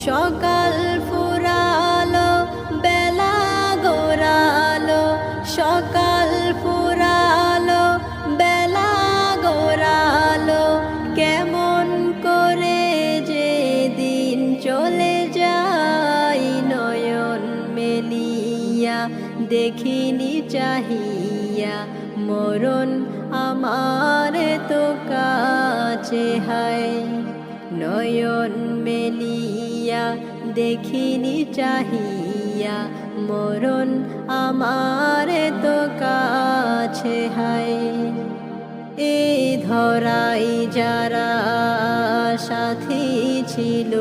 সকাল ফুরালো বেলা গড়ালো, সকাল ফুরালো বেলা গড়ালো, কেমন করে যে দিন চলে যায় নয়ন মেলিয়া দেখিনি চাহিয়া, মরণ আমার তো কাছে হায়। নয়ন মেলিয়া দেখিনি চাহিয়া, মরণ আমার তো কাছে হায়। এই ধরাই যারা সাথী ছিল